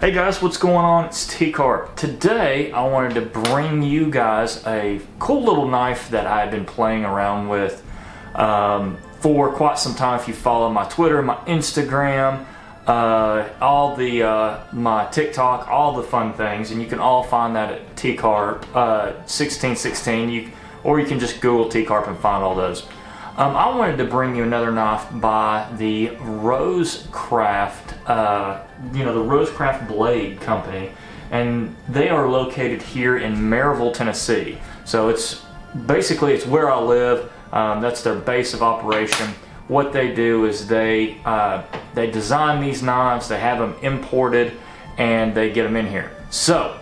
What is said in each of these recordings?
Hey guys, what's going on? It's T-Carp. Today I wanted to bring you guys a cool little knife that I've been playing around with for quite some time. If you follow my Twitter, my Instagram, my TikTok, all the fun things, and you can all find that at T-Carp 1616, or you can just Google T-Carp and find all those. I wanted to bring you another knife by the Rosecraft, the Rosecraft Blade Company, and they are located here in Maryville, Tennessee. So it's where I live. That's their base of operation. What they do is they design these knives, they have them imported, and they get them in here. So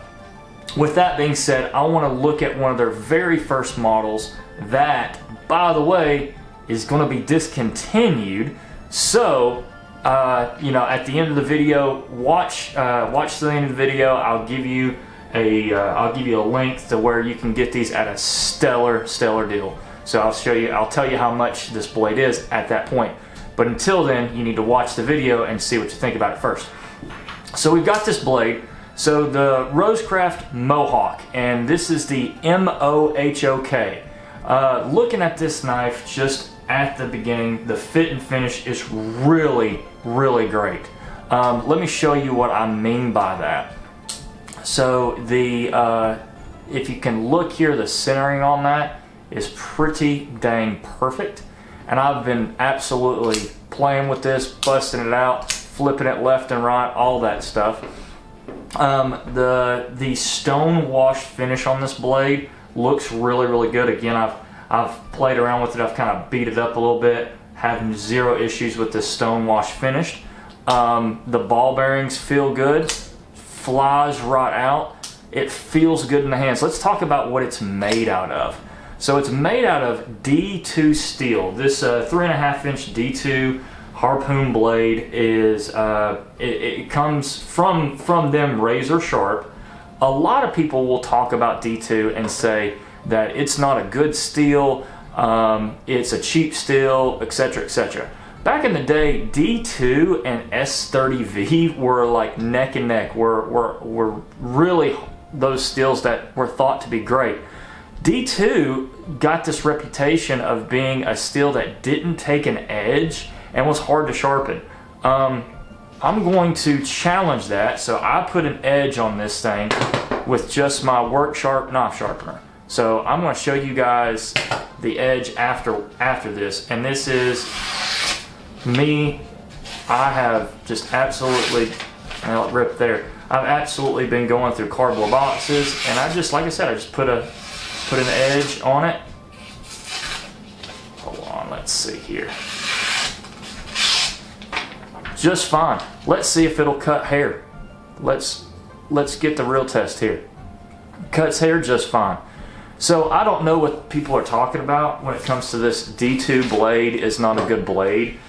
with that being said, I want to look at one of their very first models that, by the way, is going to be discontinued. So at the end of the video, watch to the end of the video. I'll give you a link to where you can get these at a stellar deal. So I'll tell you how much this blade is at that point. But until then, you need to watch the video and see what you think about it first. So we've got this blade. So the Rosecraft MOHOK, and this is the MOHOK. Looking at this knife just at the beginning, the fit and finish is really great. Let me show you what I mean by that. So if you can look here, the centering on that is pretty dang perfect, and I've been absolutely playing with this, busting it out, flipping it left and right, all that stuff. The stone wash finish on this blade looks really good. Again, I've played around with it, I've kind of beat it up a little bit, having zero issues with this stone wash finish. The ball bearings feel good, flies right out, it feels good in the hands. Let's talk about what it's made out of. So it's made out of D2 steel. This 3.5-inch D2 harpoon blade is, it comes from them razor sharp. A lot of people will talk about D2 and say that it's not a good steel, it's a cheap steel, etc., etc. Back in the day, D2 and S30V were like neck and neck, were really those steels that were thought to be great. D2 got this reputation of being a steel that didn't take an edge and was hard to sharpen. I'm going to challenge that, so I put an edge on this thing with just my work sharp knife sharpener. So I'm going to show you guys the edge after this, and this is me. I have just absolutely, I'll rip there. I've absolutely been going through cardboard boxes, and I just, like I said, I just put an edge on it. Hold on, let's see here. Just fine. Let's see if it'll cut hair. Let's get the real test here. Cuts hair just fine. So I don't know what people are talking about when it comes to this D2 blade is not a good blade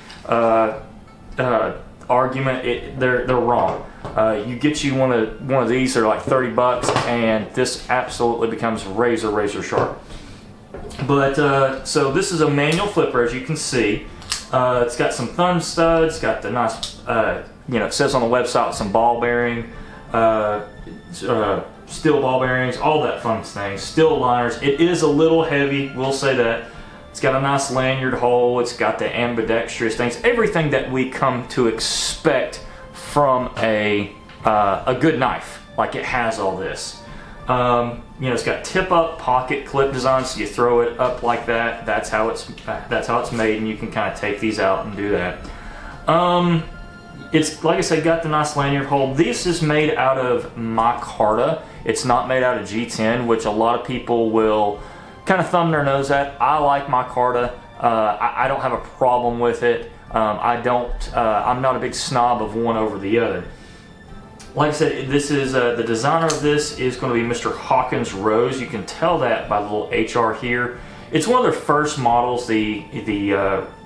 argument. They're wrong. You get you one of these, they're like 30 bucks, and this absolutely becomes razor sharp. But so this is a manual flipper, as you can see. It's got some thumb studs, got the nice, it says on the website some ball bearing, steel ball bearings, all that fun things, steel liners. It is a little heavy, we'll say that. It's got a nice lanyard hole, it's got the ambidextrous things, everything that we come to expect from a good knife. Like, it has all this. It's got tip-up pocket clip design, so you throw it up like that. That's how it's made, and you can kind of take these out and do that. It's, like I said, got the nice lanyard hole. This is made out of micarta. It's not made out of G10, which a lot of people will kind of thumb their nose at. I like micarta. I don't have a problem with it. I'm not a big snob of one over the other. Like I said, this is the designer of this is going to be Mr. Hawkins Rose. You can tell that by the little HR here. It's one of their first models, the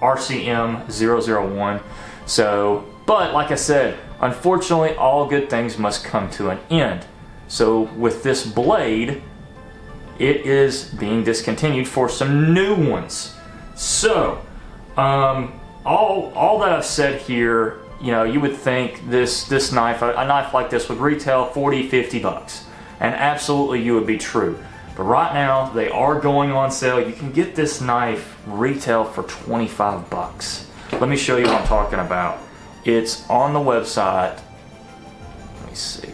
RCM 001. So, but like I said, unfortunately, all good things must come to an end. So with this blade, it is being discontinued for some new ones. So, all that I've said here you know, you would think this knife, a knife like this would retail 40, 50 bucks. And absolutely you would be true. But right now they are going on sale. You can get this knife retail for 25 bucks. Let me show you what I'm talking about. It's on the website. Let me see.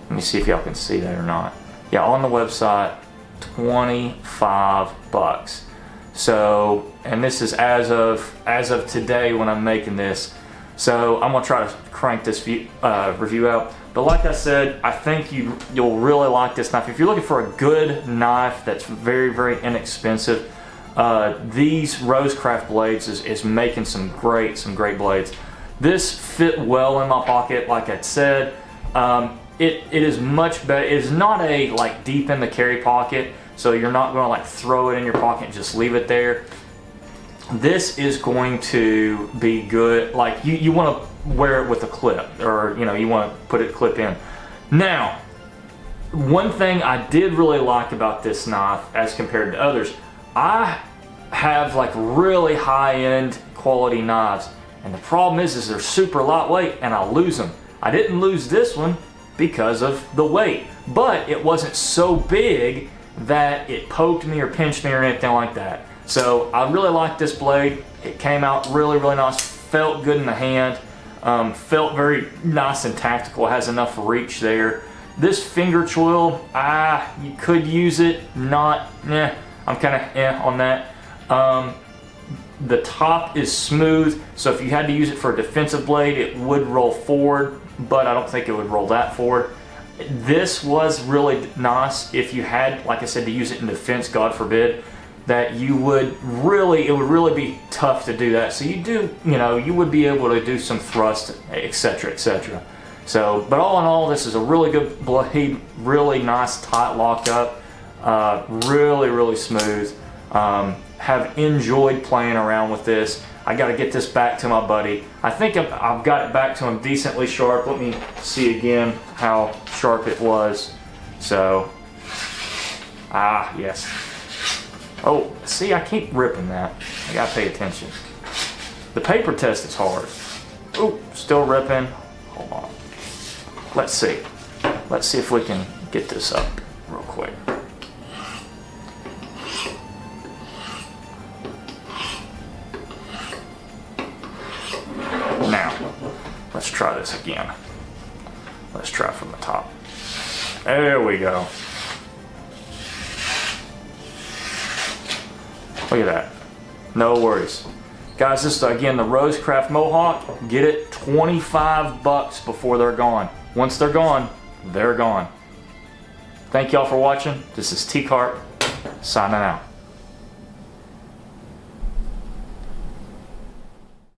Let me see if y'all can see that or not. Yeah, on the website, 25 bucks. So, and this is as of today when I'm making this. So I'm gonna try to crank this review out. But like I said, I think you'll really like this knife. If you're looking for a good knife that's very, very inexpensive, these Rosecraft blades is making some great blades. This fit well in my pocket, like I said. It is much better. It is not a like deep in the carry pocket, so you're not going to like throw it in your pocket and just leave it there. This is going to be good. Like you want to wear it with a clip, or you know, you want to put it clip in. Now, one thing I did really like about this knife as compared to others, I have like really high-end quality knives, and the problem is they're super lightweight and I lose them. I didn't lose this one because of the weight, but it wasn't so big that it poked me or pinched me or anything like that. So I really like this blade. It came out really nice, felt good in the hand, felt very nice and tactical. It has enough reach there. This finger choil, you could use it, not, I'm kind of on that. The top is smooth, so if you had to use it for a defensive blade, it would roll forward, but I don't think it would roll that forward. This was really nice if you had, like I said, to use it in defense, God forbid, that it would really be tough to do that. So you would be able to do some thrust, etc., etc. So, but all in all, this is a really good blade, really nice tight lockup, really smooth. Have enjoyed playing around with this. I got to get this back to my buddy. I think I've got it back to him decently sharp. Let me see again how sharp it was. So, yes. Oh, see, I keep ripping that. I gotta pay attention. The paper test is hard. Oh, still ripping. Hold on. Let's see. Let's see if we can get this up real quick. Now, let's try this again. Let's try from the top. There we go. Look at that. No worries. Guys, this is again the Rosecraft Mohawk. Get it 25 bucks before they're gone. Once they're gone, they're gone. Thank y'all for watching. This is T-Carp signing out.